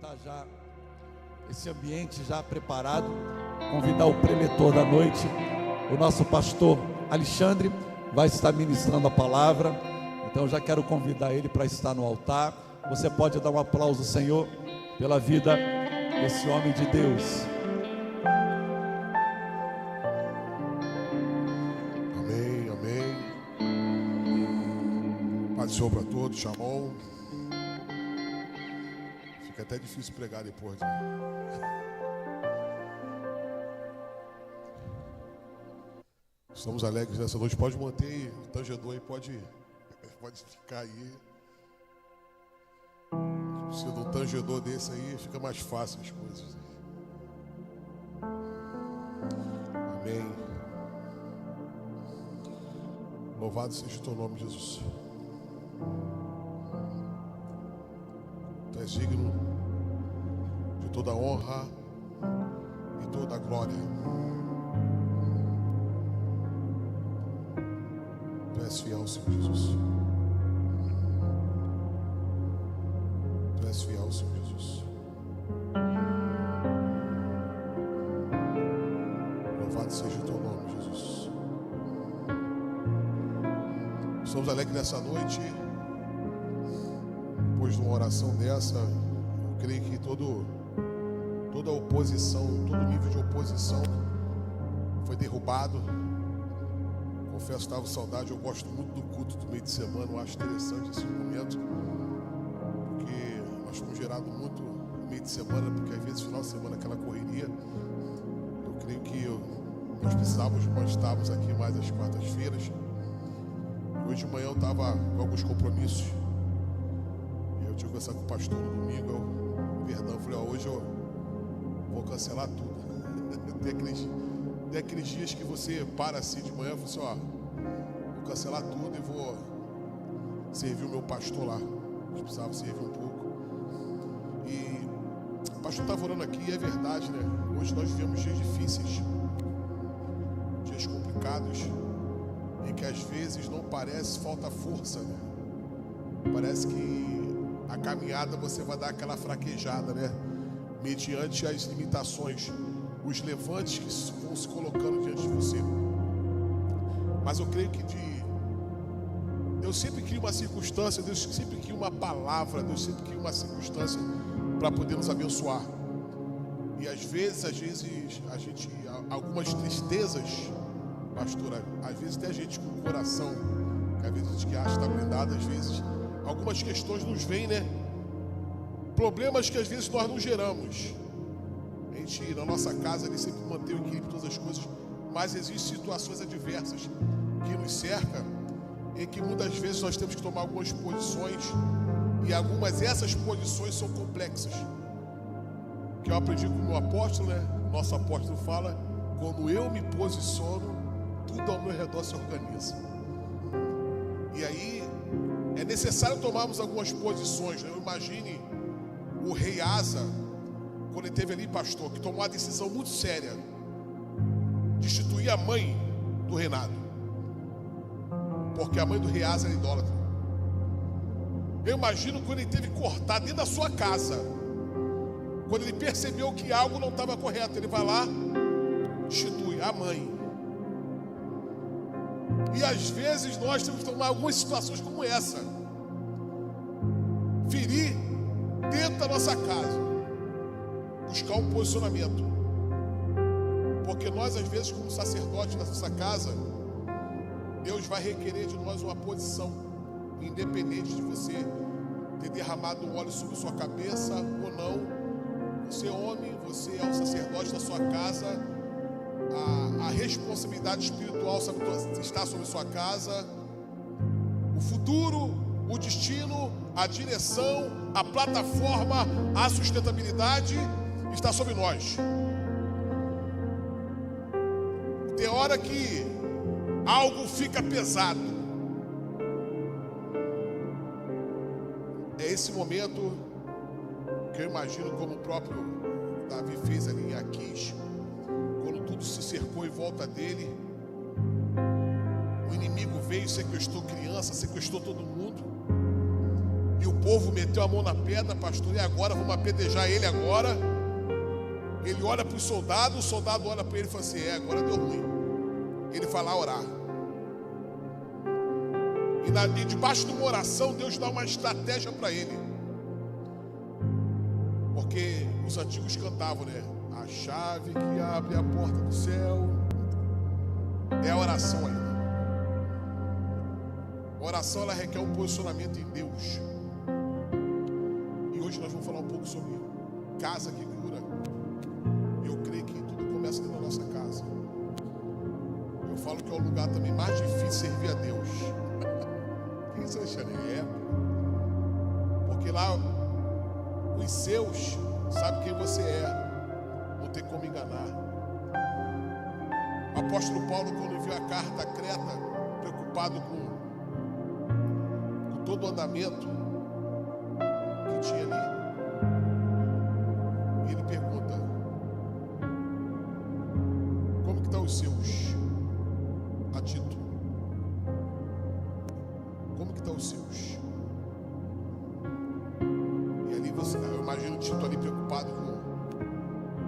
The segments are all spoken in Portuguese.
está já esse ambiente já preparado, convidar o preletor da noite, o nosso pastor Alexandre, vai estar ministrando a palavra. Então já quero convidar ele para estar no altar. Você pode dar um aplauso, Senhor, pela vida desse homem de Deus. Amém, amém. Paz do Senhor para todos, Shalom. Fica até difícil pregar depois. Estamos alegres nessa noite. Pode manter aí, o tangedor aí, pode ficar aí. Precisa de um tangedor desse aí, fica mais fácil as coisas. Amém. Louvado seja o teu nome, Jesus. Tu és digno de toda honra e toda glória. Tu és fiel, Senhor Jesus. Tu és fiel, Senhor Jesus. Louvado seja o teu nome, Jesus. Estamos alegres nessa noite. Depois de uma oração dessa, eu creio que toda oposição, todo nível de oposição foi derrubado. Confesso que estava com saudade. Eu gosto muito do culto do meio de semana. Eu acho interessante esse momento, porque nós fomos gerados muito no meio de semana, porque às vezes no final de semana aquela correria. Eu creio que nós estávamos aqui mais às quartas-feiras. Hoje de manhã eu estava com alguns compromissos. E eu tive que conversar com o pastor no domingo. Eu falei, hoje eu vou cancelar tudo. Tem aqueles dias que você para assim de manhã e fala assim, vou cancelar tudo e vou servir o meu pastor lá. A gente precisava servir um pouco. E o pastor estava orando aqui e é verdade, né? Hoje nós vivemos dias difíceis, dias complicados, em que às vezes não parece, falta força, né? Parece que a caminhada você vai dar aquela fraquejada, né? Mediante as limitações, os levantes que vão se colocando diante de você. Mas eu creio que Deus sempre cria uma circunstância, Deus sempre cria uma palavra, Deus sempre cria uma circunstância para poder nos abençoar. E às vezes a gente, algumas tristezas, pastora, às vezes até a gente com o coração, que às vezes a gente acha que está blindado, às vezes algumas questões nos vêm, né? Problemas que às vezes nós não geramos. A gente, na nossa casa, ali sempre mantém o equilíbrio de todas as coisas, mas existem situações adversas que nos cercam, em que muitas vezes nós temos que tomar algumas posições, e essas posições são complexas. Que eu aprendi com o meu apóstolo, né? Nosso apóstolo fala, quando eu me posiciono, tudo ao meu redor se organiza. E aí é necessário tomarmos algumas posições, né? Imagine o rei Asa, quando ele teve ali, pastor, que tomou uma decisão muito séria, destituir a mãe do reinado, porque a mãe do rei Asa era idólatra. Eu imagino quando ele teve que cortar dentro da sua casa, quando ele percebeu que algo não estava correto, ele vai lá, destitui a mãe. E às vezes nós temos que tomar algumas situações como essa, ferir dentro da nossa casa, buscar um posicionamento, porque nós às vezes como sacerdote na nossa casa, Deus vai requerer de nós uma posição, independente de você ter derramado um óleo sobre sua cabeça ou não. Você é homem, você é o sacerdote da sua casa, a responsabilidade espiritual está sobre sua casa, o futuro, o destino, a direção, a plataforma, a sustentabilidade está sobre nós. Tem hora que algo fica pesado. É esse momento que eu imagino como o próprio Davi fez ali em Aquis, quando tudo se cercou em volta dele. O inimigo veio, sequestrou criança, sequestrou todo mundo. E o povo meteu a mão na pedra, pastor, e agora vamos apedrejar ele agora. Ele olha para o soldado olha para ele e fala assim: agora deu ruim. Ele vai lá orar. E debaixo de uma oração, Deus dá uma estratégia para ele. Porque os antigos cantavam, né? A chave que abre a porta do céu. É a oração ainda. A oração, ela requer um posicionamento em Deus. E hoje nós vamos falar um pouco sobre casa que cura. Eu creio que tudo começa dentro da nossa casa. Eu falo que é o lugar também mais difícil servir a Deus. Quem você acha? Porque lá os seus sabem quem você é. Não tem como enganar. O apóstolo Paulo, quando enviou a carta a Creta, preocupado com todo o andamento que tinha ali, ele pergunta: como que estão os seus? A Tito, como que estão os seus? E ali eu imagino o Tito ali preocupado com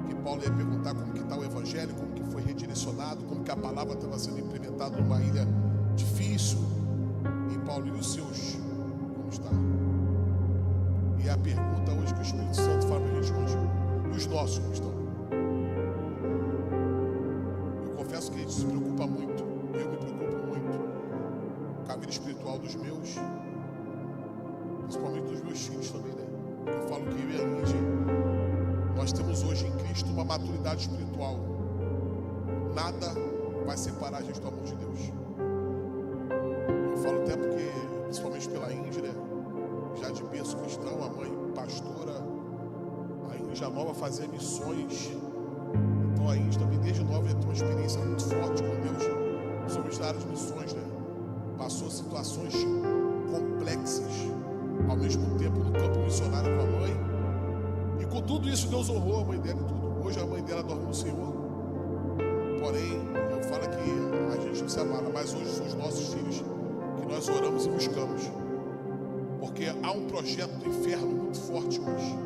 que Paulo ia perguntar como que está o evangelho, como que foi redirecionado, como que a palavra estava sendo implementada numa ilha difícil. E Paulo, e os seus, como está? E a pergunta hoje que o Espírito Santo fala para a gente hoje: e os nossos como estão? Eu confesso que a gente se preocupa muito. Eu me preocupo muito com a vida espiritual dos meus, principalmente dos meus filhos também, né? Eu falo que eu e a Lídia, nós temos hoje em Cristo uma maturidade espiritual. Nada vai separar a gente do amor de Deus. Eu falo até porque, principalmente pela Índia, né? Já de berço cristão, a mãe pastora, a Índia nova fazia missões. Então a Índia também desde nova já tem uma experiência muito forte com Deus, principalmente na área de missões, né? Passou situações complexas ao mesmo tempo no campo missionário com a mãe. E com tudo isso Deus honrou a mãe dela e tudo. Hoje a mãe dela dorme no Senhor. Porém, eu falo que a gente não se amara, mas hoje são os nossos filhos que nós oramos e buscamos. Porque há um projeto do inferno muito forte hoje,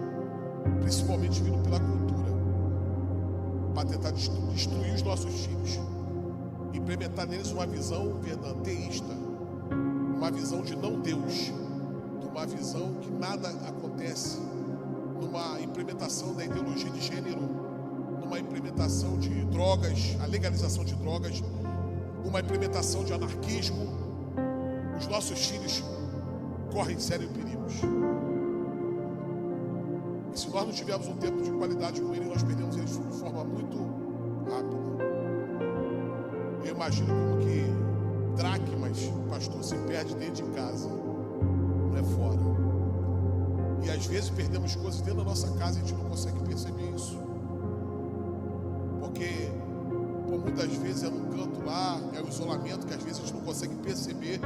principalmente vindo pela cultura, para tentar destruir os nossos filhos, implementar neles uma visão verdadeirista, uma visão de não Deus, uma visão que nada acontece, numa implementação da ideologia de gênero, numa implementação de drogas, a legalização de drogas, uma implementação de anarquismo. Os nossos filhos correm sérios perigos. E se nós não tivermos um tempo de qualidade com eles, nós perdemos eles de forma muito rápida. Eu imagino como que dracmas, pastor, se perde dentro de casa, não é fora. E às vezes perdemos coisas dentro da nossa casa e a gente não consegue perceber isso. Porque muitas vezes é no canto lá, é o isolamento, que às vezes a gente não consegue perceber.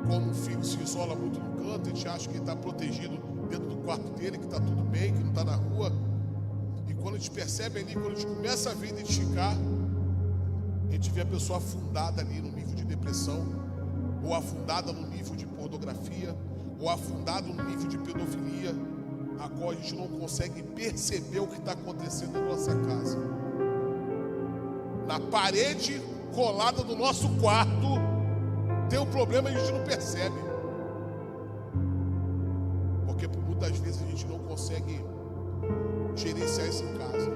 Como um filho se isola muito no canto, a gente acha que ele está protegido dentro do quarto dele, que está tudo bem, que não está na rua. E quando a gente percebe ali, quando a gente começa a ver identificar, a gente vê a pessoa afundada ali no nível de depressão, ou afundada no nível de pornografia, ou afundada no nível de pedofilia, a qual a gente não consegue perceber o que está acontecendo na nossa casa. Na parede colada do nosso quarto tem um problema e a gente não percebe. Porque muitas vezes a gente não consegue gerenciar isso em casa.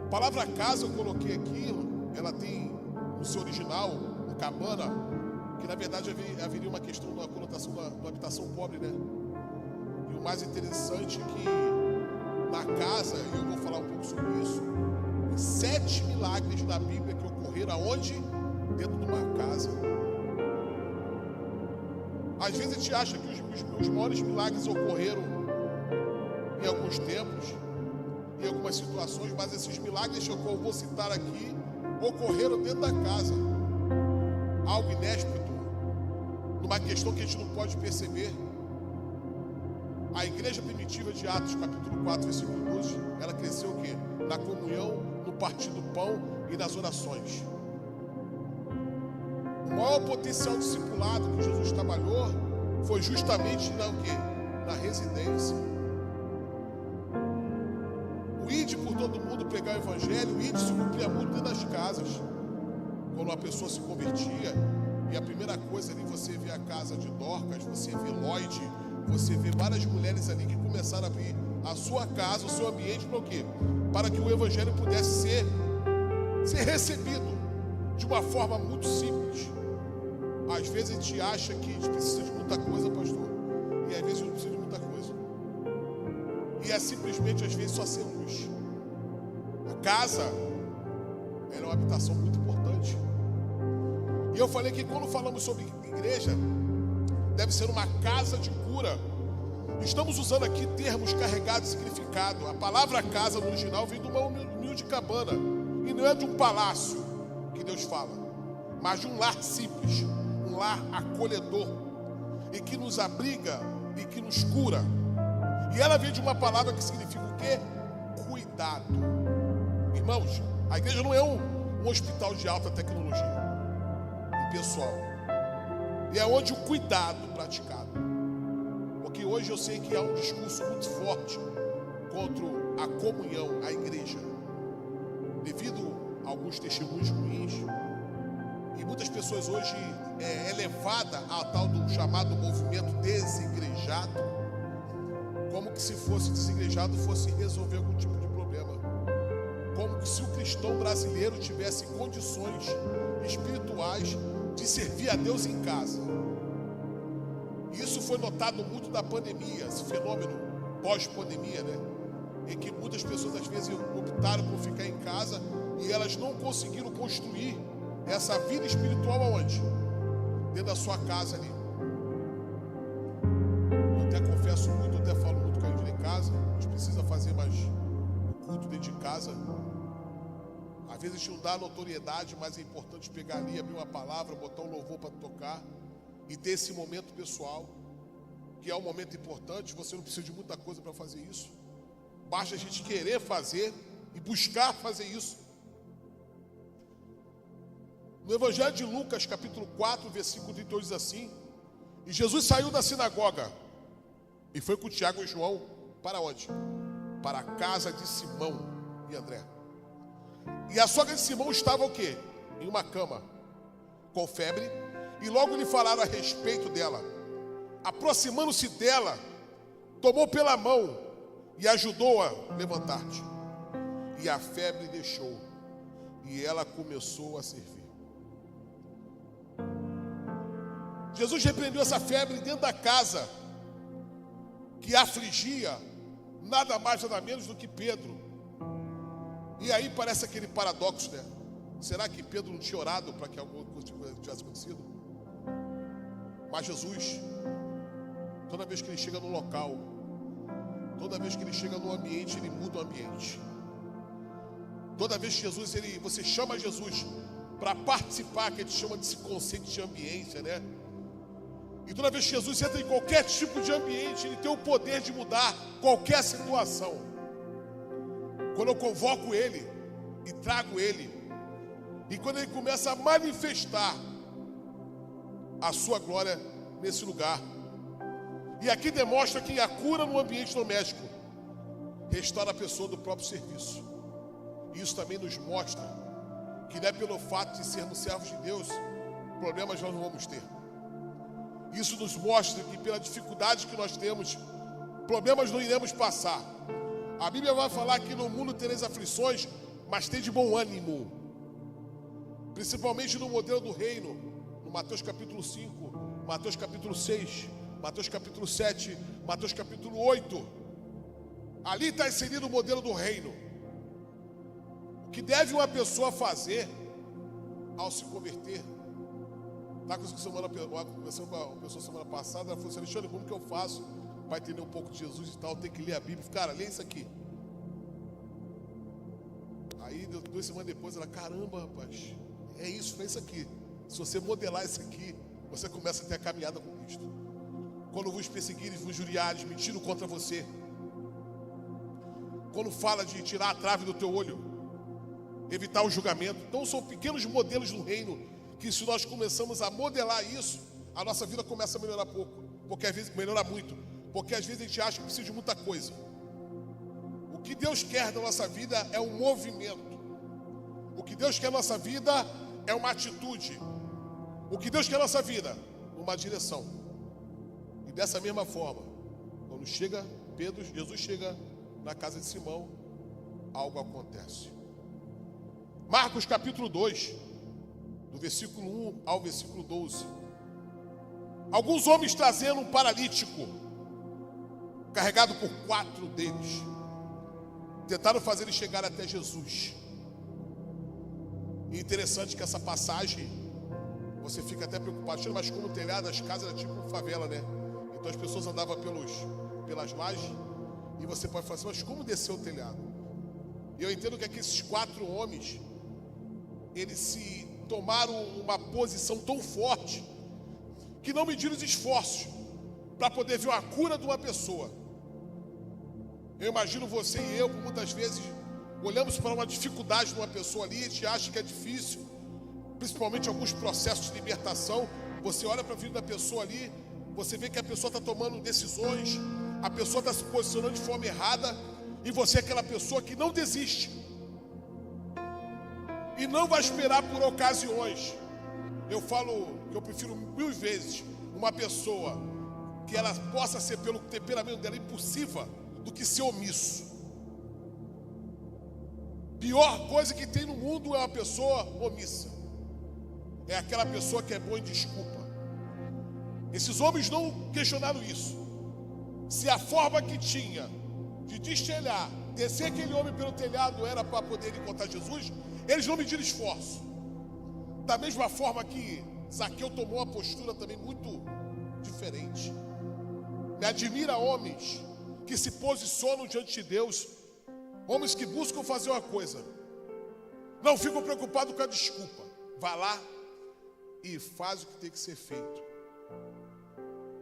A palavra casa eu coloquei aqui, ela tem no seu original, no cabana, que na verdade haveria uma questão, uma conotação da habitação pobre, né? E o mais interessante é que na casa, e eu vou falar um pouco sobre isso, 7 milagres na Bíblia que ocorreram aonde? Dentro de uma casa. Às vezes a gente acha que os maiores milagres ocorreram em alguns tempos, em algumas situações, mas esses milagres que eu vou citar aqui ocorreram dentro da casa. Algo inexplicável, numa questão que a gente não pode perceber. A igreja primitiva de Atos, capítulo 4, versículo 12, ela cresceu o quê? Na comunhão, no partir do pão e nas orações. O maior potencial discipulado que Jesus trabalhou foi justamente na residência. O ide por todo mundo pregar o evangelho, o ide se cumpria muito dentro das casas. Quando uma pessoa se convertia, e a primeira coisa ali, você vê a casa de Dorcas, você vê Lloyd, você vê várias mulheres ali que começaram a abrir a sua casa, o seu ambiente, para o quê? Para que o evangelho pudesse ser recebido de uma forma muito simples. Às vezes a gente acha que a gente precisa de muita coisa, pastor, e às vezes não precisa de muita coisa. E é simplesmente, às vezes, só ser luz. A casa, ela é uma habitação muito importante. E eu falei que quando falamos sobre igreja, deve ser uma casa de cura. Estamos usando aqui termos carregados de significado. A palavra casa no original vem de uma humilde cabana. E não é de um palácio que Deus fala, mas de um lar simples, um lar acolhedor, e que nos abriga e que nos cura. E ela vem de uma palavra que significa o quê? Cuidado. Irmãos, a igreja não é um hospital de alta tecnologia e pessoal. E é onde o cuidado praticado. Porque hoje eu sei que há um discurso muito forte contra a comunhão, a igreja, devido a alguns testemunhos ruins. E muitas pessoas hoje é levada a tal do chamado movimento desigrejado, como que se fosse desigrejado fosse resolver algum tipo de problema, como que se o cristão brasileiro tivesse condições espirituais de servir a Deus em casa. Isso foi notado muito da pandemia, esse fenômeno pós-pandemia, né? Em que muitas pessoas às vezes optaram por ficar em casa e elas não conseguiram construir essa vida espiritual aonde? Dentro da sua casa ali. Eu até confesso muito, eu até falo muito com a gente em casa, a gente precisa fazer mais o culto dentro de casa. Às vezes a gente não dá notoriedade, mas é importante pegar ali, abrir uma palavra, botar um louvor para tocar e ter esse momento pessoal, que é um momento importante. Você não precisa de muita coisa para fazer isso. Basta a gente querer fazer e buscar fazer isso. No Evangelho de Lucas, capítulo 4, versículo 38, diz assim: e Jesus saiu da sinagoga e foi com Tiago e João para onde? Para a casa de Simão e André. E a sogra de Simão estava o quê? Em uma cama, com febre, e logo lhe falaram a respeito dela. Aproximando-se dela, tomou pela mão e ajudou-a a levantar-te. E a febre deixou, e ela começou a servir. Jesus repreendeu essa febre dentro da casa, que afligia nada mais nada menos do que Pedro. E aí parece aquele paradoxo, né? Será que Pedro não tinha orado para que alguma coisa tivesse acontecido? Mas Jesus, toda vez que ele chega no local, toda vez que ele chega no ambiente, ele muda o ambiente. Toda vez que Jesus, você chama Jesus para participar, que a gente chama desse conceito de ambiência, né? E toda vez que Jesus entra em qualquer tipo de ambiente, ele tem o poder de mudar qualquer situação. Quando eu convoco ele e trago ele, e quando ele começa a manifestar a sua glória nesse lugar. E aqui demonstra que a cura no ambiente doméstico restaura a pessoa do próprio serviço. Isso também nos mostra que não é pelo fato de sermos servos de Deus, problemas nós não vamos ter. Isso nos mostra que pela dificuldade que nós temos, problemas não iremos passar. A Bíblia vai falar que no mundo tereis aflições, mas tem de bom ânimo. Principalmente no modelo do reino, no Mateus capítulo 5, Mateus capítulo 6, Mateus capítulo 7, Mateus capítulo 8. Ali está inserido o modelo do reino. O que deve uma pessoa fazer ao se converter? Está conversando com uma pessoa semana passada, ela falou assim: Alexandre, como que eu faço para entender um pouco de Jesus e tal? Tem que ler a Bíblia. Cara, lê isso aqui. Aí 2 semanas depois ela: caramba, rapaz, é isso, é isso aqui. Se você modelar isso aqui, você começa a ter a caminhada com Cristo. Quando vos perseguirem, vos injuriares, mentiram contra você, quando fala de tirar a trave do teu olho, evitar o julgamento. Então são pequenos modelos do reino, que se nós começamos a modelar isso, a nossa vida começa a melhorar pouco. porque às vezes melhorar muito, porque às vezes a gente acha que precisa de muita coisa. O que Deus quer da nossa vida é um movimento. O que Deus quer da nossa vida é uma atitude. O que Deus quer da nossa vida? Uma direção. E dessa mesma forma, quando Jesus chega na casa de Simão, algo acontece. Marcos capítulo 2, do versículo 1 ao versículo 12. Alguns homens trazendo um paralítico, carregado por 4 deles, tentaram fazer ele chegar até Jesus. E interessante que essa passagem, você fica até preocupado, mas como o telhado das casas era tipo favela, né? Então as pessoas andavam pelas lajes, e você pode falar assim, mas como desceu o telhado? E eu entendo que esses 4 homens, eles se tomaram uma posição tão forte, que não mediram os esforços para poder ver a cura de uma pessoa. Eu imagino você e eu, muitas vezes, olhamos para uma dificuldade de uma pessoa ali, a gente acha que é difícil, principalmente alguns processos de libertação. Você olha para a vida da pessoa ali, você vê que a pessoa está tomando decisões, a pessoa está se posicionando de forma errada, e você é aquela pessoa que não desiste e não vai esperar por ocasiões. Eu falo que eu prefiro 1000 vezes uma pessoa que ela possa ser, pelo temperamento dela, impulsiva, do que ser omisso. Pior coisa que tem no mundo é uma pessoa omissa. É aquela pessoa que é boa em desculpa. Esses homens não questionaram isso. Se a forma que tinha de destelhar, descer aquele homem pelo telhado era para poder encontrar Jesus, eles não mediram esforço. Da mesma forma que Zaqueu tomou uma postura também muito diferente. Me admira homens que se posicionam diante de Deus, homens que buscam fazer uma coisa, não ficam preocupados com a desculpa. Vai lá e faz o que tem que ser feito.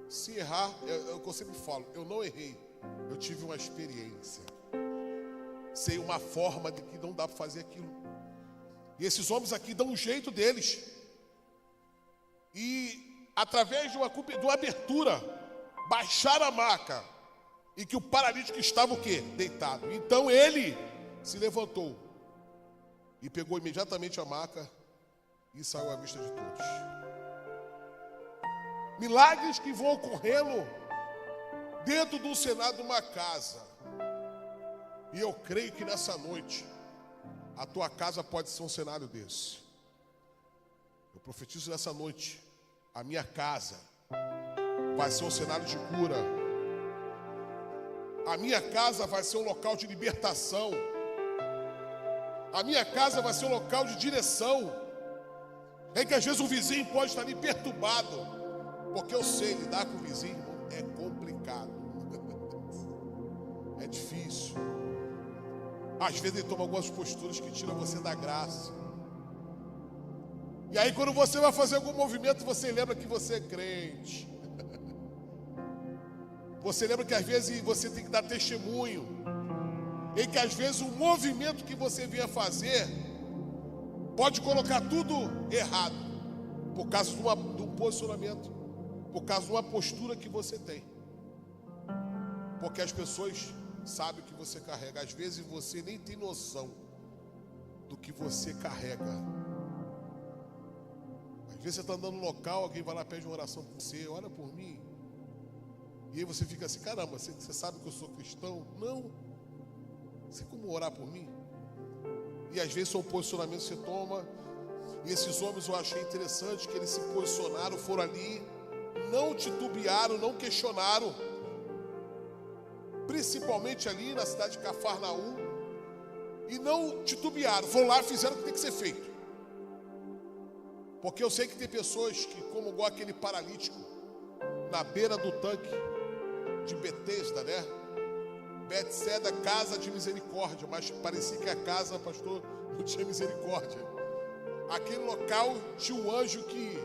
Se errar, é o que eu sempre falo, eu não errei, eu tive uma experiência, sei uma forma de que não dá para fazer aquilo. E esses homens aqui dão um jeito deles, e através de uma abertura, baixaram a maca, e que o paralítico estava o quê? Deitado. Então ele se levantou e pegou imediatamente a maca e saiu à vista de todos. Milagres que vão ocorrendo dentro do cenário de uma casa. E eu creio que nessa noite a tua casa pode ser um cenário desse. Eu profetizo nessa noite, a minha casa vai ser um cenário de cura. A minha casa vai ser um local de libertação. A minha casa vai ser um local de direção. É que às vezes o vizinho pode estar ali perturbado, porque eu sei, lidar com o vizinho é complicado. É difícil. Às vezes ele toma algumas posturas que tiram você da graça. E aí quando você vai fazer algum movimento, você lembra que você é crente. Você lembra que às vezes você tem que dar testemunho. E que às vezes o movimento que você vier fazer pode colocar tudo errado, por causa de um posicionamento, por causa de uma postura que você tem. Porque as pessoas sabem o que você carrega. Às vezes você nem tem noção do que você carrega. Às vezes você está andando no local, alguém vai lá, pede uma oração por você, ora por mim. E aí você fica assim, caramba, você sabe que eu sou cristão? Não. Você como orar por mim? E às vezes são posicionamentos que você toma. E esses homens eu achei interessante que eles se posicionaram, foram ali, não titubearam, não questionaram. Principalmente ali na cidade de Cafarnaum. E não titubearam, foram lá e fizeram o que tem que ser feito. Porque eu sei que tem pessoas que, como igual aquele paralítico, na beira do tanque de Betesda, né? Betseda, casa de misericórdia, mas parecia que a casa, pastor, não tinha misericórdia. Aquele local tinha um anjo que,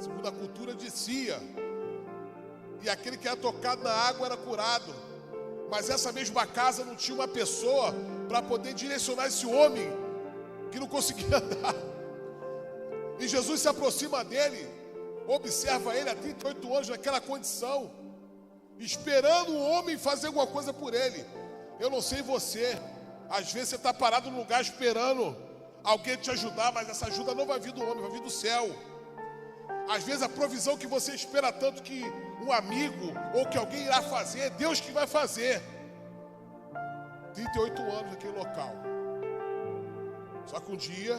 segundo a cultura, descia, e aquele que era tocado na água era curado. Mas essa mesma casa não tinha uma pessoa para poder direcionar esse homem que não conseguia andar. E Jesus se aproxima dele observa ele há 38 anos naquela condição, esperando um homem fazer alguma coisa por ele. Eu não sei você, às vezes você está parado no lugar esperando alguém te ajudar, mas essa ajuda não vai vir do homem, vai vir do céu. Às vezes a provisão que você espera tanto que um amigo ou que alguém irá fazer, é Deus que vai fazer. 38 anos naquele local. Só que um dia,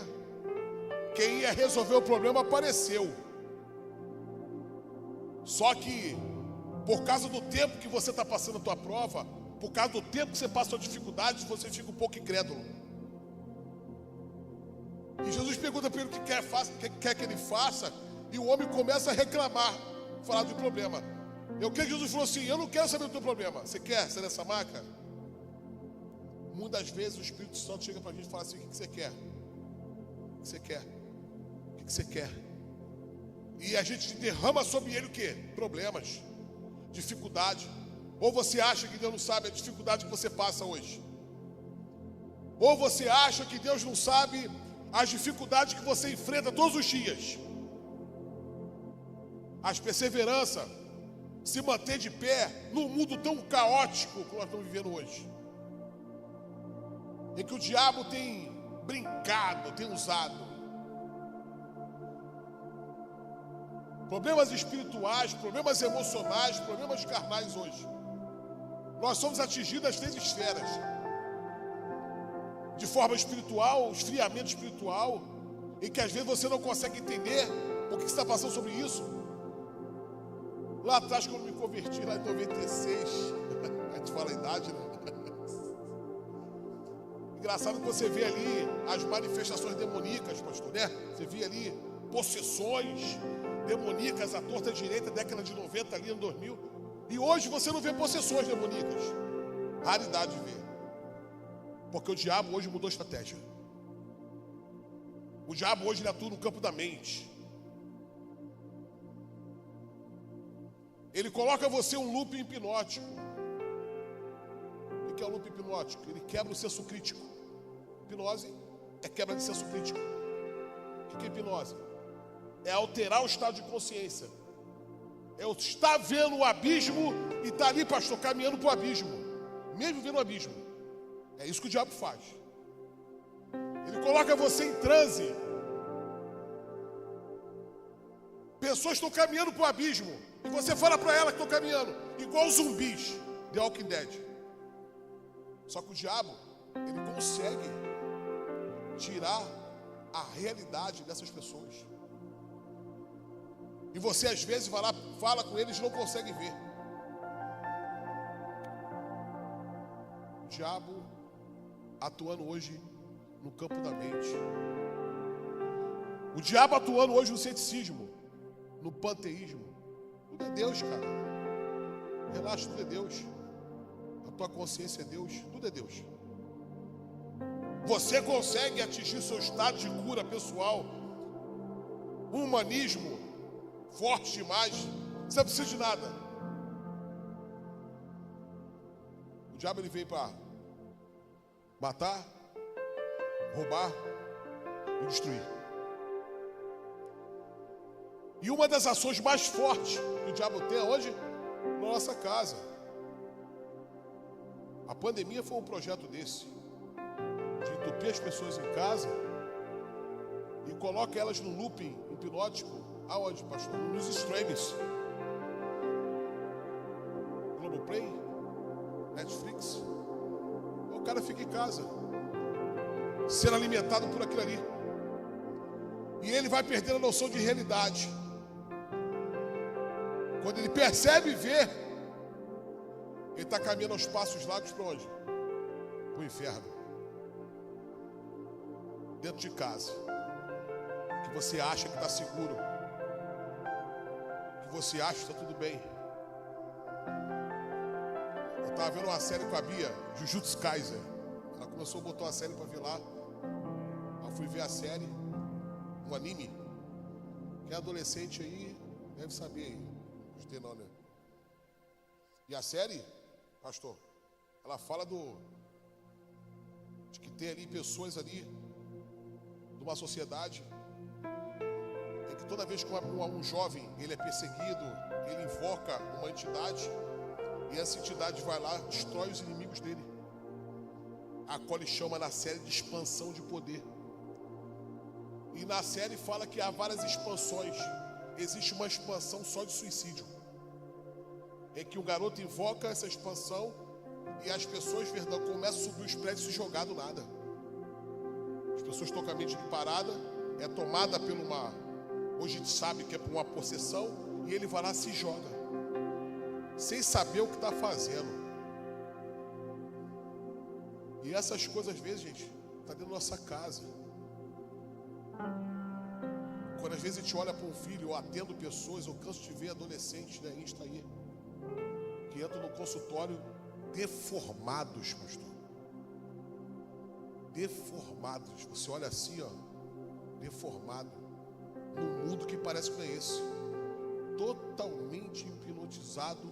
quem ia resolver o problema apareceu. Só que, por causa do tempo que você está passando a tua prova, por causa do tempo que você passa a sua dificuldade, você fica um pouco incrédulo. E Jesus pergunta para ele o que quer que ele faça, e o homem começa a reclamar, falar do problema. E o que Jesus falou assim: eu não quero saber do teu problema. Você quer sair dessa maca? Muitas vezes o Espírito Santo chega para a gente e fala assim: o que você quer? O que você quer? O que você quer? E a gente derrama sobre ele o quê? Problemas, dificuldade. Ou você acha que Deus não sabe a dificuldade que você passa hoje? Ou você acha que Deus não sabe as dificuldades que você enfrenta todos os dias? As perseveranças, se manter de pé num mundo tão caótico que nós estamos vivendo hoje, em que o diabo tem brincado, tem usado problemas espirituais, problemas emocionais, problemas carnais hoje. Nós somos atingidos das 3 esferas: de forma espiritual, esfriamento espiritual, em que às vezes você não consegue entender o que está passando sobre isso. Lá atrás, quando me converti, lá em 96, a gente fala a idade, né? Engraçado que você vê ali as manifestações demoníacas, pastor, né? Você vê ali possessões demoníacas à torta direita, década de 90, ali em 2000. E hoje você não vê possessões demoníacas. Raridade de ver. Porque o diabo hoje mudou a estratégia. O diabo hoje ele atua no campo da mente. Ele coloca você um loop hipnótico. O que é o loop hipnótico? Ele quebra o senso crítico. Hipnose é quebra de senso crítico. O que é hipnose? É alterar o estado de consciência. É estar vendo o abismo e estar ali, pastor, caminhando para o abismo, mesmo vendo o abismo. É isso que o diabo faz. Ele coloca você em transe. Pessoas estão caminhando para o abismo e você fala para ela que estão caminhando igual zumbis de Walking Dead. Só que o diabo, ele consegue tirar a realidade dessas pessoas. E você às vezes vai lá, fala com eles e não consegue ver. O diabo atuando hoje no campo da mente. O diabo atuando hoje no ceticismo, no panteísmo. Tudo é Deus, cara. Relaxa, tudo é Deus. A tua consciência é Deus, tudo é Deus. Você consegue atingir seu estado de cura pessoal, um humanismo forte demais, você não precisa de nada. O diabo ele veio para matar, roubar e destruir. E uma das ações mais fortes que o diabo tem hoje na nossa casa. A pandemia foi um projeto desse, de entupir as pessoas em casa e coloca elas no looping hipnótico. Aonde, pastor? Nos streams. Globoplay, Netflix. O cara fica em casa, sendo alimentado por aquilo ali. E ele vai perdendo a noção de realidade. Quando ele percebe e vê, ele está caminhando aos passos largos para onde? Para o inferno. Dentro de casa. Que você acha que está seguro. Que você acha que está tudo bem. Eu estava vendo uma série com a Bia, Jujutsu Kaisen. Ela começou a botar uma série para ver lá. Eu fui ver a série, um anime. Quem é adolescente aí, deve saber aí. Não, né? E a série, pastor, ela fala de que tem ali pessoas ali de uma sociedade é que toda vez que um jovem ele é perseguido, ele invoca uma entidade, e essa entidade vai lá, destrói os inimigos dele. A qual ele chama na série de expansão de poder. E na série fala que há várias expansões. Existe uma expansão só de suicídio, em que o garoto invoca essa expansão e as pessoas começam a subir os prédios e se jogar do nada. As pessoas estão com a mente parada, é tomada por uma, hoje a gente sabe que é por uma possessão, e ele vai lá e se joga, sem saber o que está fazendo. E essas coisas às vezes, gente, está dentro da nossa casa. Quando às vezes a gente olha para um filho, eu atendo pessoas, eu canso de ver adolescentes, né, Insta aí, que entram no consultório deformados, pastor. Deformados. Você olha assim, ó, deformado, num mundo que parece que não é esse. Totalmente hipnotizado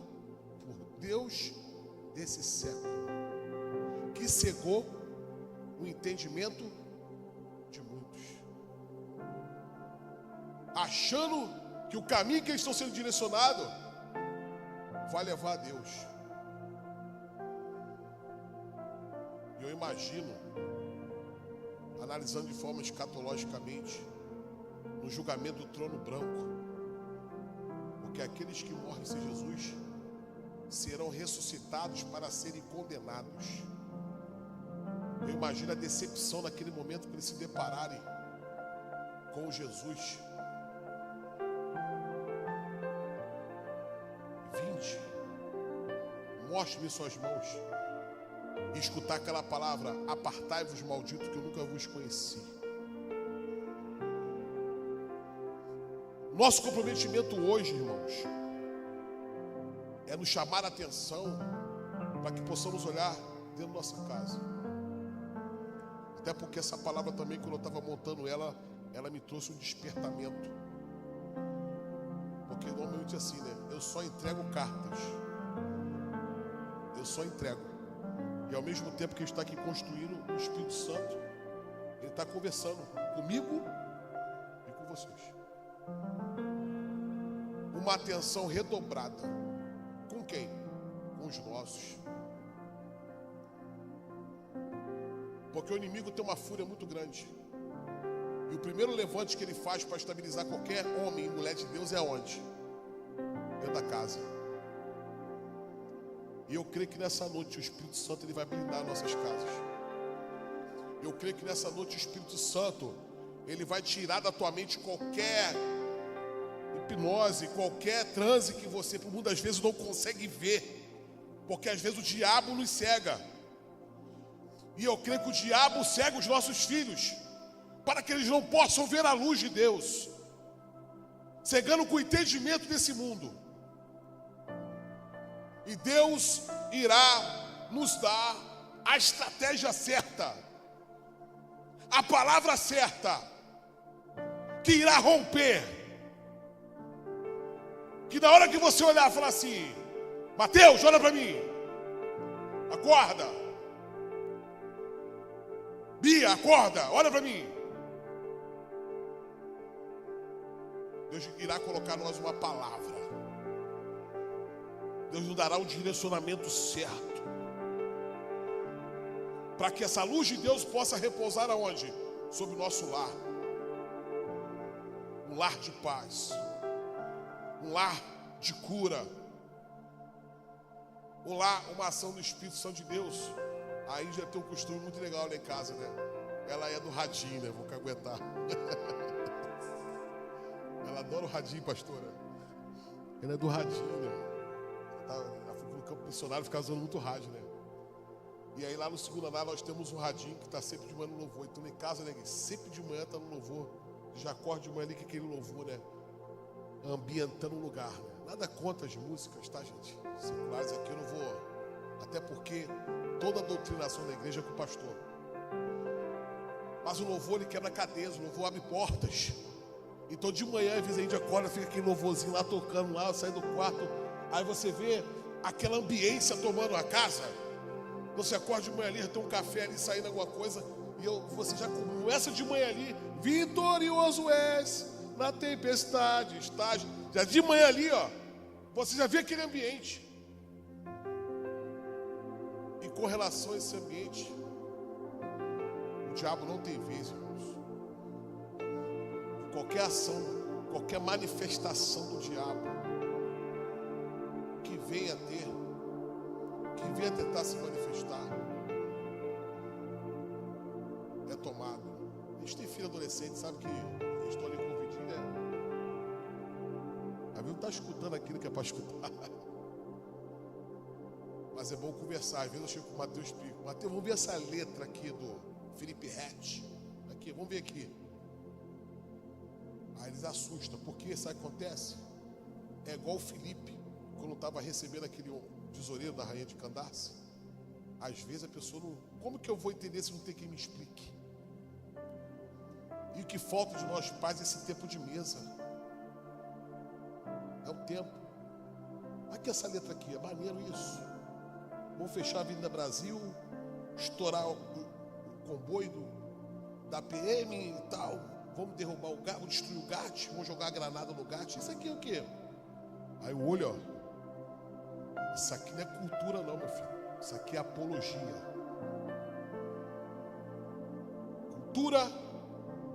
por Deus desse século, que cegou o entendimento de muitos, achando que o caminho que eles estão sendo direcionados vai levar a Deus. E eu imagino, analisando de forma escatologicamente, no julgamento do trono branco, porque aqueles que morrem sem Jesus serão ressuscitados para serem condenados. Eu imagino a decepção naquele momento para eles se depararem com Jesus. Vinde, mostre-me suas mãos, e escutar aquela palavra: apartai-vos, maldito, que eu nunca vos conheci. Nosso comprometimento hoje, irmãos, é nos chamar a atenção para que possamos olhar dentro da nossa casa. Até porque essa palavra também, quando eu estava montando ela me trouxe um despertamento. Porque normalmente é assim, né? Eu só entrego cartas. Eu só entrego. E ao mesmo tempo que a gente está aqui construindo, o Espírito Santo, ele está conversando comigo e com vocês. Uma atenção redobrada. Com quem? Com os nossos. Porque o inimigo tem uma fúria muito grande. E o primeiro levante que ele faz para estabilizar qualquer homem e mulher de Deus é onde? Dentro da casa. E eu creio que nessa noite o Espírito Santo ele vai blindar nossas casas. Eu creio que nessa noite o Espírito Santo ele vai tirar da tua mente qualquer hipnose, qualquer transe que você, por muitas vezes, não consegue ver. Porque às vezes o diabo nos cega. E eu creio que o diabo cega os nossos filhos, para que eles não possam ver a luz de Deus, cegando com o entendimento desse mundo. E Deus irá nos dar a estratégia certa, a palavra certa, que irá romper. Que na hora que você olhar e falar assim: Mateus, olha para mim, acorda. Bia, acorda, olha para mim. Deus irá colocar em nós uma palavra. Deus nos dará um direcionamento certo, para que essa luz de Deus possa repousar aonde? Sobre o nosso lar. Um lar de paz, um lar de cura, um lar, uma ação do Espírito Santo de Deus. A Índia tem um costume muito legal lá em casa, né? Ela é do radinho, né? Vou caguetar. Ela adora o radinho, pastora. Ela é do radinho, né? Ela foi no campo missionário, ficava usando muito rádio, né? E aí lá no segundo andar nós temos um radinho que está sempre de manhã no louvor. Então em casa, né? Sempre de manhã está no louvor. Já acorda de manhã ali com aquele louvor, né? Ambientando o lugar, né? Nada contra as músicas, tá, gente? Seculares aqui eu não vou. Até porque toda a doutrinação da igreja é com o pastor. Mas o louvor ele quebra cadeias, o louvor abre portas. Então de manhã, às vezes a gente acorda, fica aquele louvorzinho lá tocando lá, sai do quarto. Aí você vê aquela ambiência tomando a casa. Você acorda de manhã ali, tem um café ali saindo alguma coisa. E você já começa de manhã ali, vitorioso és, na tempestade, estágio. Já de manhã ali, ó, você já vê aquele ambiente. E com relação a esse ambiente, o diabo não tem vez, irmãos. Qualquer ação, qualquer manifestação do diabo que venha tentar se manifestar, é tomado. A gente tem filho adolescente, sabe que eu estou ali com o vidinho, né? A Bíblia não está escutando aquilo que é para escutar. Mas é bom conversar. Às vezes eu chego com o Mateus e explico: Mateus, vamos ver essa letra aqui do Felipe Rett. Aqui, vamos ver aqui. Aí eles assustam, porque sabe o que acontece? É igual o Felipe, quando estava recebendo aquele tesoureiro da rainha de Candace. Às vezes a pessoa não... Como que eu vou entender se não tem quem me explique? E o que falta de nós pais é esse tempo de mesa. É o tempo. Aqui essa letra aqui, é maneiro isso. Vamos fechar a Avenida Brasil, estourar o comboio da PM e tal. Vamos derrubar o GAT, vamos destruir o GAT, vamos jogar a granada no GAT. Isso aqui é o quê? Aí o olho, ó. Isso aqui não é cultura não, meu filho. Isso aqui é apologia. Cultura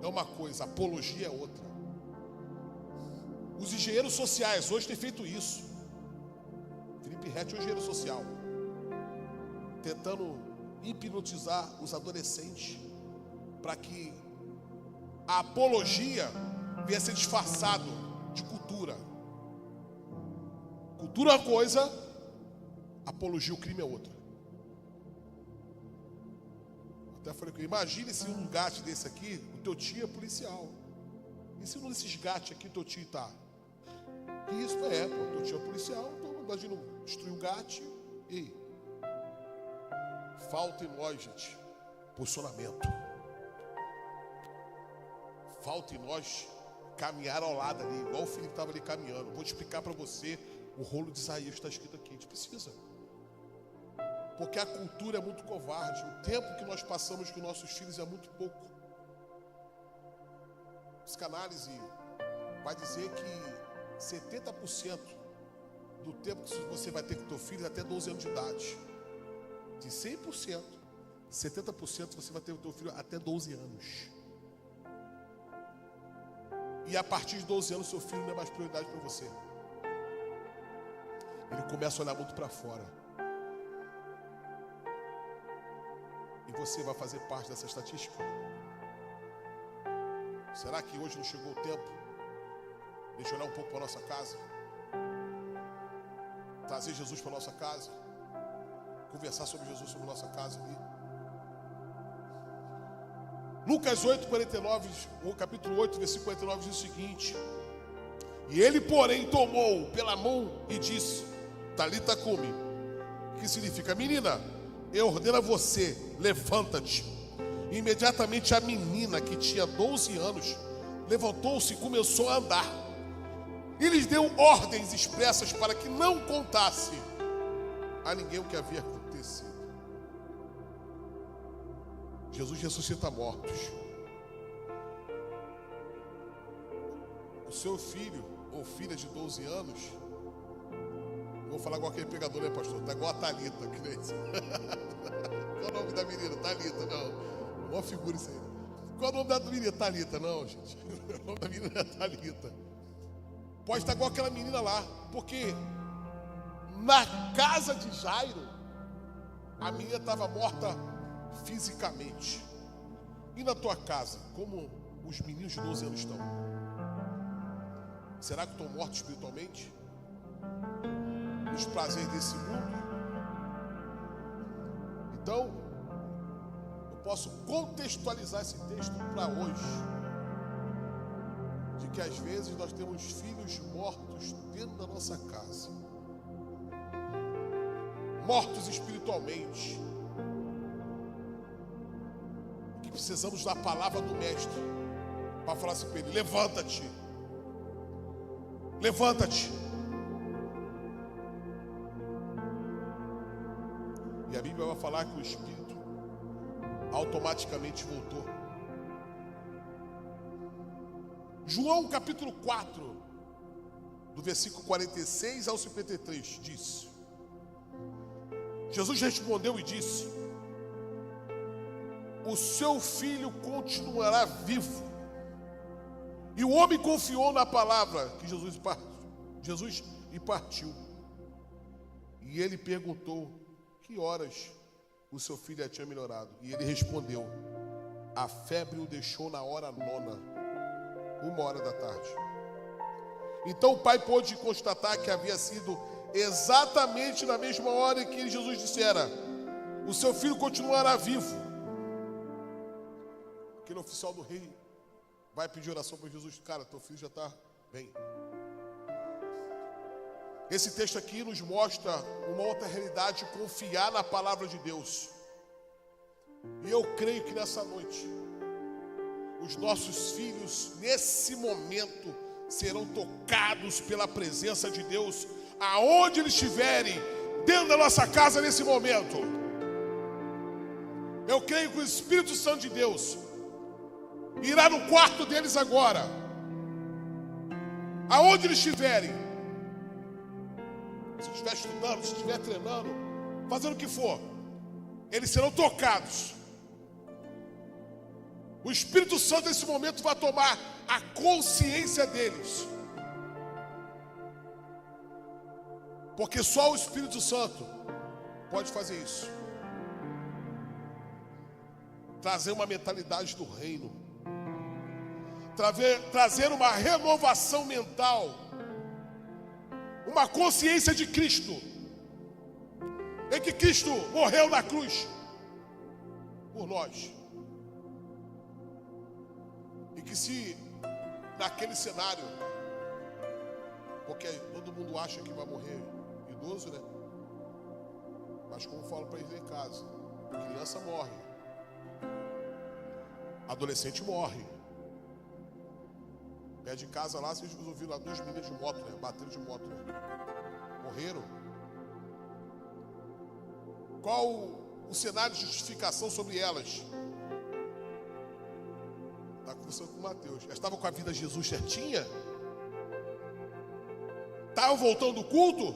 é uma coisa, apologia é outra. Os engenheiros sociais hoje têm feito isso. Felipe Rett é um engenheiro social, tentando hipnotizar os adolescentes para que a apologia venha a ser disfarçado de cultura. Cultura é uma coisa, apologia, o crime é outra. Até falei com ele: imagine se um GAT desse aqui, o teu tio é policial. E se um desses GAT aqui, o teu tio tá? E isso o teu tio é policial, então imagina destruir o GAT. E aí? Falta em nós, gente, posicionamento. Falta em nós caminhar ao lado ali, igual o Felipe estava ali caminhando. Vou te explicar para você o rolo de Isaías que está escrito aqui. A gente precisa. Porque a cultura é muito covarde. O tempo que nós passamos com nossos filhos é muito pouco. A psicanálise vai dizer que 70% do tempo que você vai ter com teu filho é até 12 anos de idade. De 100%, 70% você vai ter com teu filho até 12 anos. E a partir de 12 anos, seu filho não é mais prioridade para você. Ele começa a olhar muito para fora. E você vai fazer parte dessa estatística? Será que hoje não chegou o tempo? Deixa eu olhar um pouco para a nossa casa. Trazer Jesus para a nossa casa. Conversar sobre Jesus, sobre a nossa casa ali. Lucas 8, 49, o capítulo 8, versículo 49 diz o seguinte: e ele, porém, tomou pela mão e disse: Talita cumi, que significa: menina, eu ordeno a você, levanta-te. E imediatamente a menina, que tinha 12 anos, levantou-se e começou a andar. E lhes deu ordens expressas para que não contasse a ninguém o que havia acontecido. Jesus ressuscita mortos. O seu filho ou filha de 12 anos, vou falar igual aquele pregador, né, pastor? Tá igual a Talita, que nem isso. Qual o nome da menina? Talita, não. Uma figura isso aí. Qual o nome da menina? Talita, não, gente. O nome da menina é Talita. Pode estar igual aquela menina lá, porque na casa de Jairo, a menina estava morta fisicamente. E na tua casa, como os meninos de 12 anos estão? Será que estão mortos espiritualmente? Nos prazeres desse mundo? Então, eu posso contextualizar esse texto para hoje, de que às vezes nós temos filhos mortos dentro da nossa casa, mortos espiritualmente, que precisamos da palavra do mestre para falar assim para ele: levanta-te, levanta-te. E a Bíblia vai falar que o espírito automaticamente voltou. João capítulo 4, do versículo 46 ao 53, diz: Jesus respondeu e disse: o seu filho continuará vivo. E o homem confiou na palavra que Jesus lhe partiu. E ele perguntou: que horas o seu filho já tinha melhorado? E ele respondeu: a febre o deixou na hora 9, 1h da tarde. Então o pai pôde constatar que havia sido exatamente na mesma hora em que Jesus dissera: o seu filho continuará vivo. Aquele oficial do rei vai pedir oração para Jesus: cara, teu filho já está bem. Esse texto aqui nos mostra uma outra realidade, confiar na palavra de Deus. E eu creio que nessa noite, os nossos filhos, nesse momento, serão tocados pela presença de Deus, aonde eles estiverem, dentro da nossa casa nesse momento. Eu creio que o Espírito Santo de Deus irá no quarto deles agora, aonde eles estiverem. Se estiver estudando, se estiver treinando, fazendo o que for, eles serão tocados. O Espírito Santo nesse momento vai tomar a consciência deles, porque só o Espírito Santo pode fazer isso, trazer uma mentalidade do reino, trazer uma renovação mental, uma consciência de Cristo, em que Cristo morreu na cruz por nós. E que se naquele cenário, porque todo mundo acha que vai morrer idoso, né? Mas como eu falo para eles em casa, criança morre, adolescente morre. Perto de casa lá, vocês ouviram lá 2 meninas de moto, né? Bateram de moto, né? Morreram. Qual o cenário de justificação sobre elas? Está conversando com o Mateus. Elas estavam com a vida de Jesus certinha? Estavam voltando do culto?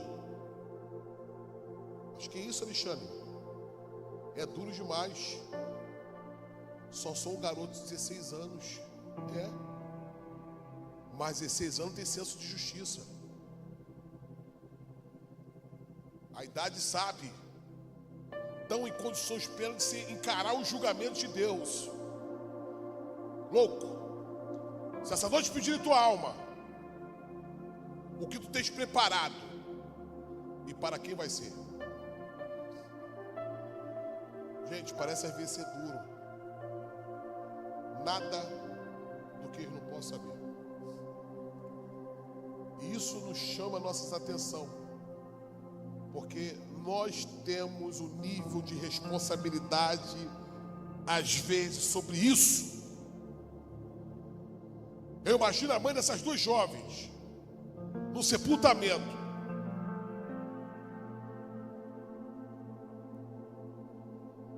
Acho que é isso, Alexandre. É duro demais. Só sou um garoto de 16 anos. Mas 16 anos tem senso de justiça. A idade sabe. Estão em condições plenas de se encarar o julgamento de Deus. Louco. Se essa noite pedir tua alma, o que tu tens preparado e para quem vai ser? Gente, parece às vezes ser duro. Nada do que ele não possa saber. E isso nos chama a nossa atenção, porque nós temos um nível de responsabilidade, às vezes, sobre isso. Eu imagino a mãe dessas 2 jovens, no sepultamento.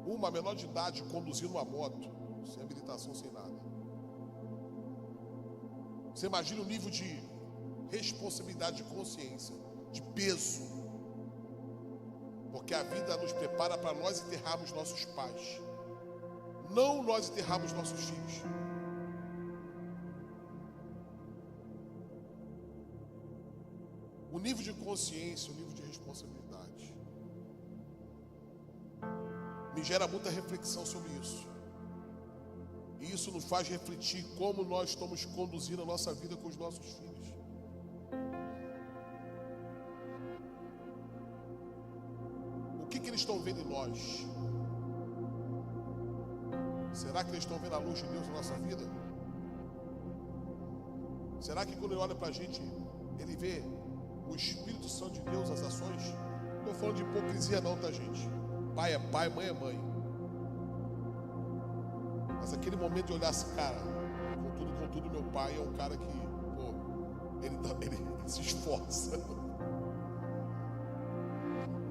Uma menor de idade conduzindo uma moto, sem habilitação, sem nada. Você imagina o nível de responsabilidade, de consciência, de peso. Porque a vida nos prepara para nós enterrarmos nossos pais, não nós enterrarmos nossos filhos. O nível de consciência, o nível de responsabilidade me gera muita reflexão sobre isso. E isso nos faz refletir como nós estamos conduzindo a nossa vida com os nossos filhos. O que eles estão vendo em nós? Será que eles estão vendo a luz de Deus na nossa vida? Será que quando ele olha para a gente, ele vê o Espírito Santo de Deus, as ações? Não estou falando de hipocrisia não, tá, gente? Pai é pai, mãe é mãe. Mas aquele momento de olhar assim, cara, contudo, meu pai é um cara que, ele se esforça.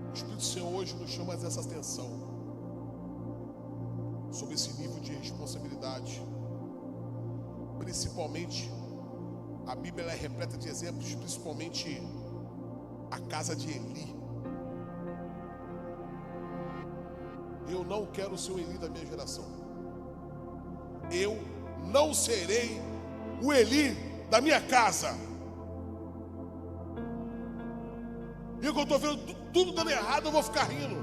O Espírito do Senhor hoje nos chama a essa atenção sobre esse nível de responsabilidade, principalmente A Bíblia ela é repleta de exemplos, principalmente a casa de Eli. Eu não quero ser o Eli da minha geração. Eu não serei o Eli da minha casa. E o que eu estou vendo tudo dando errado, eu vou ficar rindo.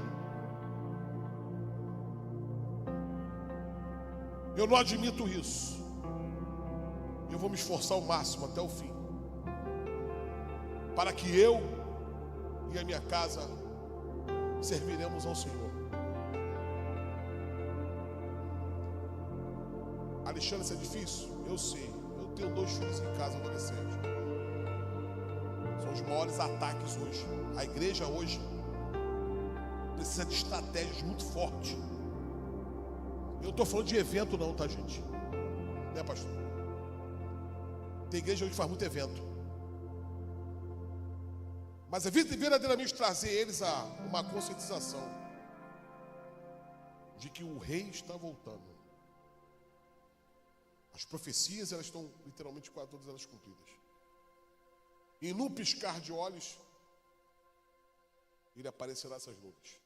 Eu não admito isso. Eu vou me esforçar ao máximo até o fim, para que eu e a minha casa serviremos ao Senhor. Alexandre, isso é difícil? Eu sei. Eu tenho 2 filhos em casa, adolescentes. São os maiores ataques hoje. A igreja hoje precisa de estratégias muito fortes. Eu não estou falando de evento não, tá, gente? Né, pastor? Tem igreja hoje que faz muito evento. Mas é verdadeiramente trazer eles a uma conscientização de que o rei está voltando. As profecias, elas estão literalmente quase todas elas cumpridas. E num piscar de olhos, ele aparecerá nessas nuvens.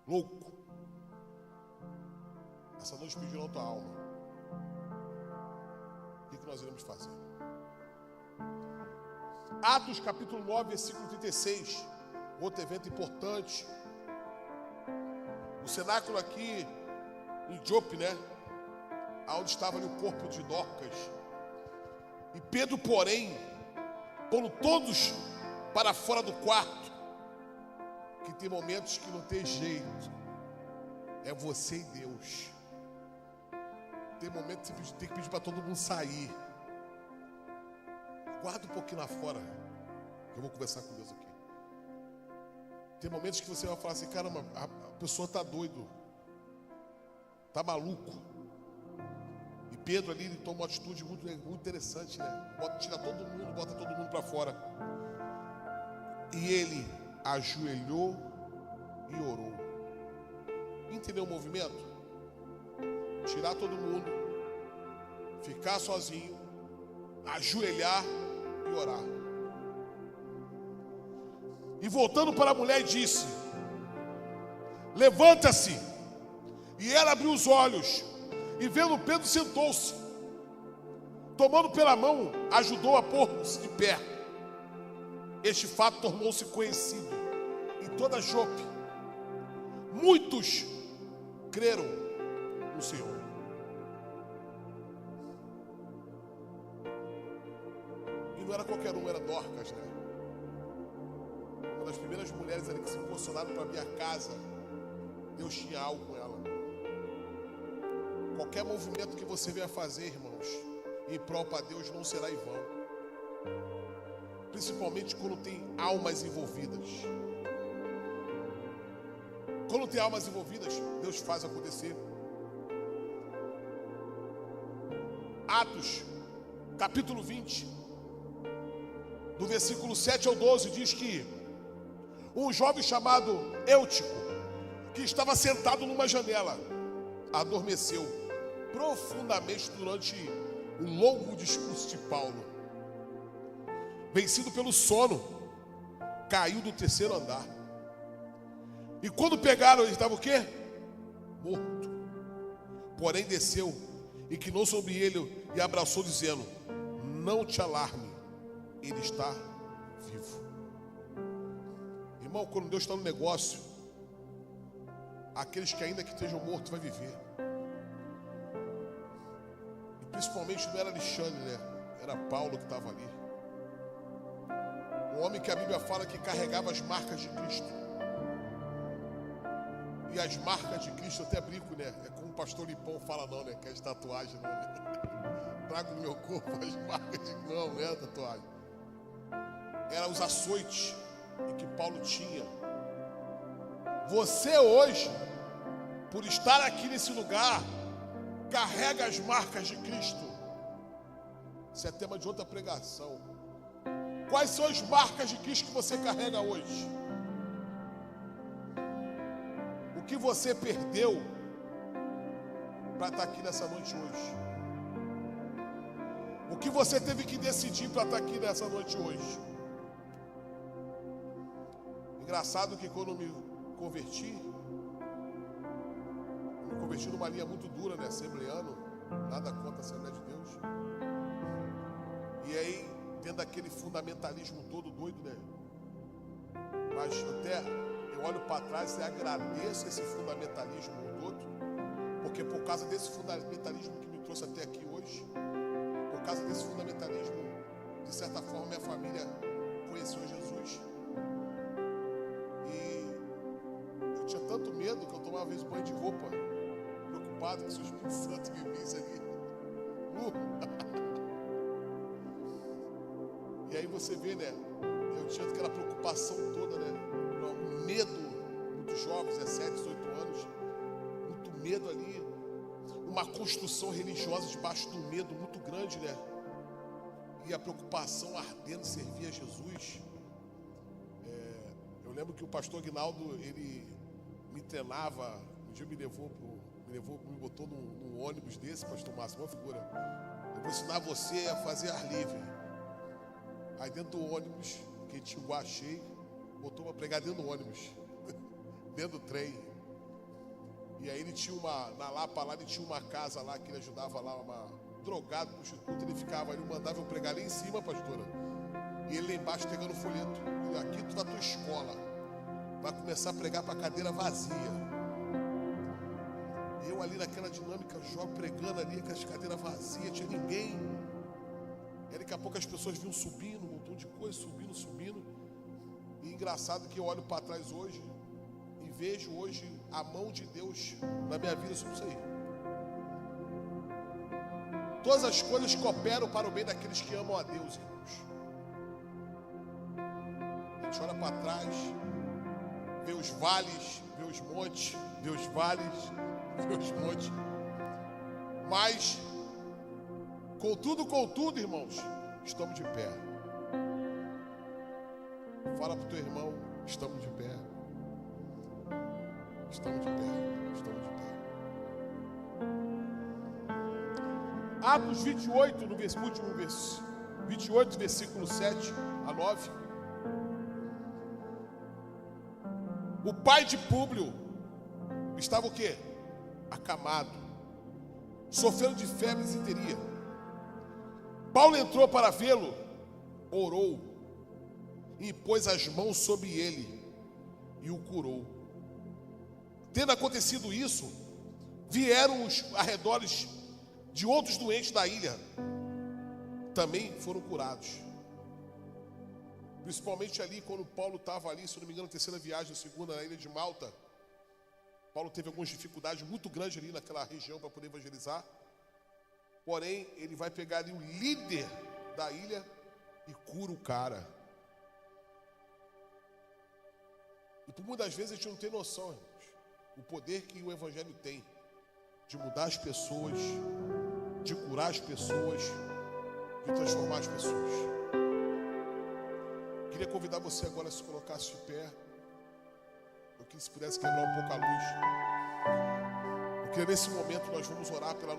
Louco. Essa noite pediram a tua alma. O que nós iremos fazer? Atos capítulo 9, versículo 36. Outro evento importante. O cenáculo aqui em Jope, né? Onde estava ali o corpo de Dorcas. E Pedro, porém, pondo todos para fora do quarto, que tem momentos que não tem jeito. É você e Deus. Tem momentos que você tem que pedir para todo mundo sair. Guarda um pouquinho lá fora, que eu vou conversar com Deus aqui. Tem momentos que você vai falar assim, caramba, a pessoa está doido, está maluco. E Pedro ali, ele toma uma atitude muito interessante, né? Tira todo mundo, bota todo mundo para fora. E ele ajoelhou e orou. Entendeu o movimento? Tirar todo mundo, ficar sozinho, ajoelhar e orar. E voltando para a mulher disse: levanta-se. E ela abriu os olhos e vendo Pedro sentou-se. Tomando pela mão, ajudou a pôr-se de pé. Este fato tornou-se conhecido em toda Jope. Muitos creram no Senhor. E não era qualquer um, era Dorcas, né? Uma das primeiras mulheres ali que se posicionaram para a minha casa. Deus tinha algo com ela. Qualquer movimento que você venha fazer, irmãos, em prol para Deus, não será em vão. Principalmente quando tem almas envolvidas. Quando tem almas envolvidas, Deus faz acontecer. Atos, capítulo 20, do versículo 7 ao 12, diz que um jovem chamado Eutico, que estava sentado numa janela, adormeceu profundamente durante um longo discurso de Paulo. Vencido pelo sono, caiu do 3º andar. E quando pegaram, ele estava o quê? Morto. Porém desceu, inclinou sobre ele e abraçou, dizendo: não te alarme, ele está vivo. Irmão, quando Deus está no negócio, aqueles que ainda que estejam mortos vai viver. E principalmente não era Alexandre, né? Era Paulo que estava ali. Um homem que a Bíblia fala que carregava as marcas de Cristo. E as marcas de Cristo, eu até brinco, né? É como o pastor Lipão fala, não, né? Que é de tatuagem, não, né? Trago no meu corpo as marcas de... Não é tatuagem. Eram os açoites que Paulo tinha. Você hoje, por estar aqui nesse lugar, carrega as marcas de Cristo. Isso é tema de outra pregação. Quais são as marcas de Cristo que você carrega hoje? O que você perdeu para estar aqui nessa noite hoje? O que você teve que decidir para estar aqui nessa noite hoje? Engraçado que quando eu me converti numa linha muito dura, né? Assembleano, nada contra a Assembleia de Deus. E aí, vendo aquele fundamentalismo todo doido, né? Mas eu olho para trás e agradeço esse fundamentalismo todo, porque por causa desse fundamentalismo que me trouxe até aqui hoje, por causa desse fundamentalismo, de certa forma, minha família conheceu Jesus. E eu tinha tanto medo que eu tomava às vezes banho de roupa, preocupado que se o Espírito Santo me visse ali. E aí você vê, né? Eu tinha aquela preocupação toda, né? Um medo, muito jovens, 17, 18 anos, muito medo ali, uma construção religiosa debaixo do medo muito grande, né? E a preocupação ardendo servir a Jesus. Eu lembro que o pastor Aguinaldo, ele me treinava, um dia me botou num ônibus desse, pastor Márcio, uma figura. Eu vou ensinar você a fazer ar livre. Aí dentro do ônibus, que tinha o guá cheio, botou para pregar dentro do ônibus, dentro do trem. E aí ele tinha na Lapa lá, ele tinha uma casa lá que ele ajudava lá, uma drogado, prostituta, ele ficava, ele mandava eu pregar lá em cima, pastora. E ele lá embaixo pegando o folheto. Ele, aqui tu na tua escola, vai começar a pregar para cadeira vazia. E eu ali naquela dinâmica, jovem, pregando ali, com as cadeiras vazias, tinha ninguém. E daqui a pouco as pessoas vinham subindo, um montão de coisa, subindo. E engraçado que eu olho para trás hoje e vejo hoje a mão de Deus na minha vida sobre isso aí. Todas as coisas cooperam para o bem daqueles que amam a Deus, irmãos. A gente olha para trás, vê os vales, vê os montes, vê os vales, vê os montes. Mas, contudo, irmãos, estamos de pé. Fala para o teu irmão, estamos de pé. Estamos de pé, estamos de pé. Atos 28, no último verso, 28, versículo 7 a 9. O pai de Públio estava o quê? Acamado, sofrendo de febre e desinteria. Paulo entrou para vê-lo, orou, e pôs as mãos sobre ele e o curou. Tendo acontecido isso, vieram os arredores de outros doentes da ilha, também foram curados. Principalmente ali, quando Paulo estava ali, se não me engano, na terceira viagem, segunda, na ilha de Malta. Paulo teve algumas dificuldades muito grandes ali naquela região para poder evangelizar. Porém, ele vai pegar ali o líder da ilha e cura o cara. E por muitas vezes a gente não tem noção, irmãos, o poder que o evangelho tem de mudar as pessoas, de curar as pessoas, de transformar as pessoas. Queria convidar você agora a se colocasse de pé. Eu queria, se pudesse quebrar um pouco a luz. Eu queria, nesse momento, nós vamos orar pela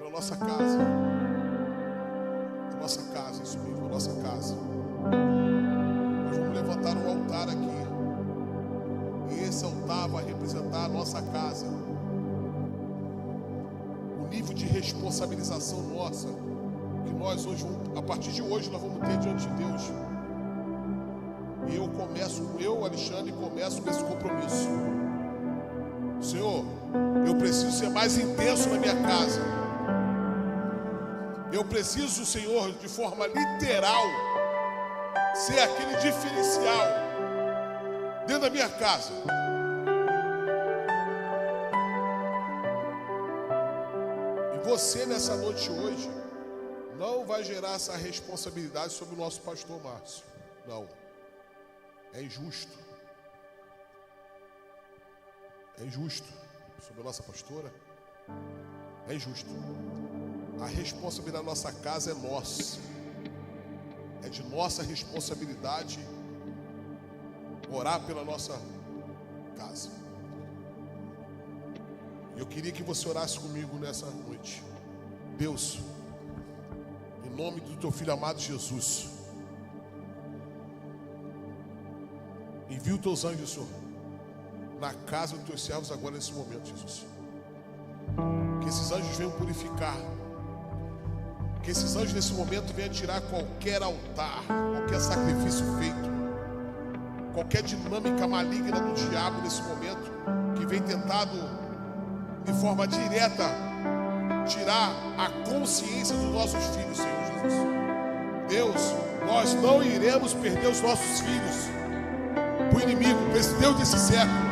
nossa casa. A nossa casa, isso mesmo, a nossa casa. Nós vamos levantar um altar aqui. E esse altar vai representar a nossa casa. O nível de responsabilização nossa, que nós hoje, a partir de hoje, nós vamos ter diante de Deus. E eu, Alexandre, começo com esse compromisso. Senhor, eu preciso ser mais intenso na minha casa. Eu preciso, Senhor, de forma literal, ser aquele diferencial dentro da minha casa. E você, nessa noite hoje, não vai gerar essa responsabilidade sobre o nosso pastor Márcio. Não. É injusto. É injusto sobre a nossa pastora. É injusto. A responsabilidade da nossa casa é nossa. É de nossa responsabilidade orar pela nossa casa. Eu queria que você orasse comigo nessa noite. Deus, em no nome do teu filho amado Jesus. Envia os teus anjos, Senhor, na casa dos teus servos agora nesse momento, Jesus. Que esses anjos venham purificar. Que esses anjos nesse momento venham tirar qualquer altar, qualquer sacrifício feito, qualquer dinâmica maligna do diabo nesse momento, que vem tentado de forma direta tirar a consciência dos nossos filhos, Senhor Jesus. Deus, nós não iremos perder os nossos filhos para o inimigo, para esse Deus desse século.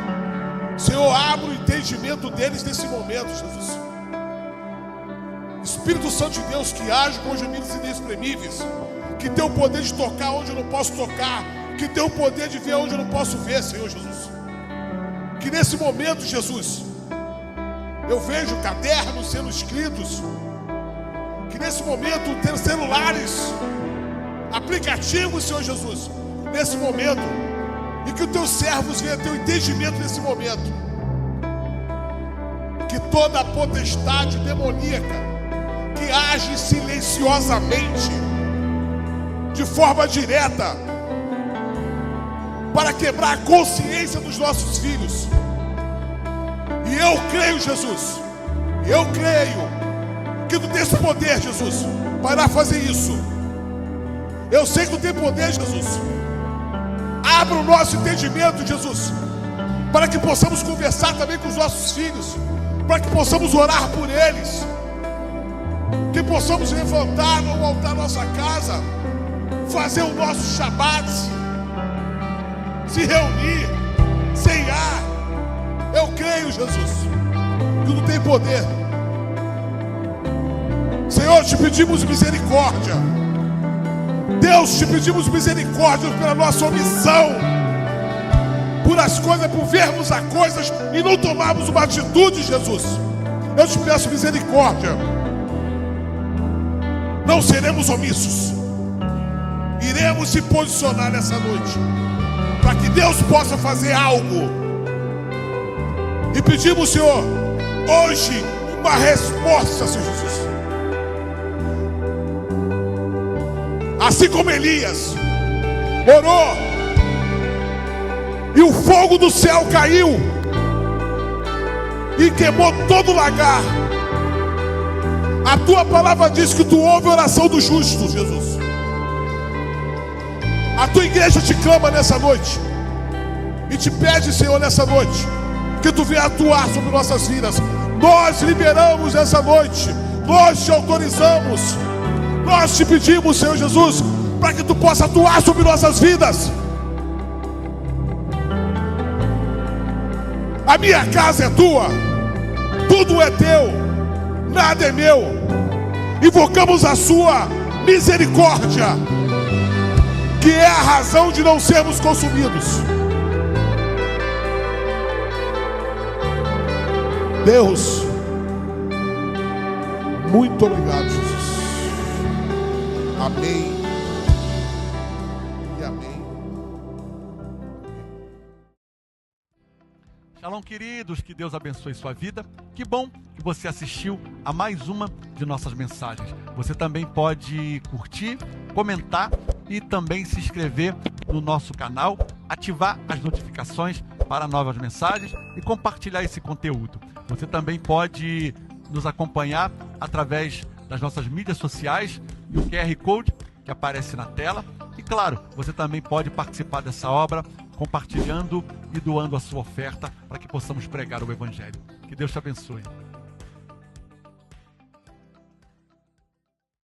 Senhor, abra o entendimento deles nesse momento, Jesus. Espírito Santo de Deus, que age com gemidos inexprimíveis, que tem o poder de tocar onde eu não posso tocar, que tem o poder de ver onde eu não posso ver, Senhor Jesus. Que nesse momento, Jesus, eu vejo cadernos sendo escritos, que nesse momento ter celulares, aplicativos, Senhor Jesus, nesse momento, e que os teus servos venham ter o entendimento nesse momento, que toda a potestade demoníaca que age silenciosamente, de forma direta, para quebrar a consciência dos nossos filhos, e eu creio, Jesus, eu creio que tu tens poder, Jesus, para fazer isso. Eu sei que tu tens poder, Jesus. Abra o nosso entendimento, Jesus, para que possamos conversar também com os nossos filhos, para que possamos orar por eles, que possamos levantar no altar da nossa casa, fazer o nosso Shabat, se reunir, ceiar. Eu creio, Jesus, que tu tem poder. Senhor, te pedimos misericórdia. Deus, te pedimos misericórdia pela nossa omissão, por as coisas, por vermos as coisas e não tomarmos uma atitude, Jesus. Eu te peço misericórdia. Não seremos omissos. Iremos se posicionar nessa noite, para que Deus possa fazer algo. E pedimos, Senhor, hoje, uma resposta, Senhor Jesus. Assim como Elias orou e o fogo do céu caiu e queimou todo o lagar, a tua palavra diz que tu ouve a oração do justo, Jesus. A tua igreja te clama nessa noite e te pede, Senhor, nessa noite, que tu venha atuar sobre nossas vidas. Nós liberamos essa noite, nós te autorizamos, nós te pedimos, Senhor Jesus, para que tu possa atuar sobre nossas vidas. A minha casa é tua, tudo é teu, nada é meu. Invocamos a sua misericórdia, que é a razão de não sermos consumidos. Deus, muito obrigado, Jesus. Amém e amém. Shalom, queridos, que Deus abençoe sua vida. Que bom que você assistiu a mais uma de nossas mensagens. Você também pode curtir, comentar e também se inscrever no nosso canal, ativar as notificações para novas mensagens e compartilhar esse conteúdo. Você também pode nos acompanhar através das nossas mídias sociais e o QR Code que aparece na tela. E claro, você também pode participar dessa obra compartilhando e doando a sua oferta para que possamos pregar o Evangelho. Que Deus te abençoe.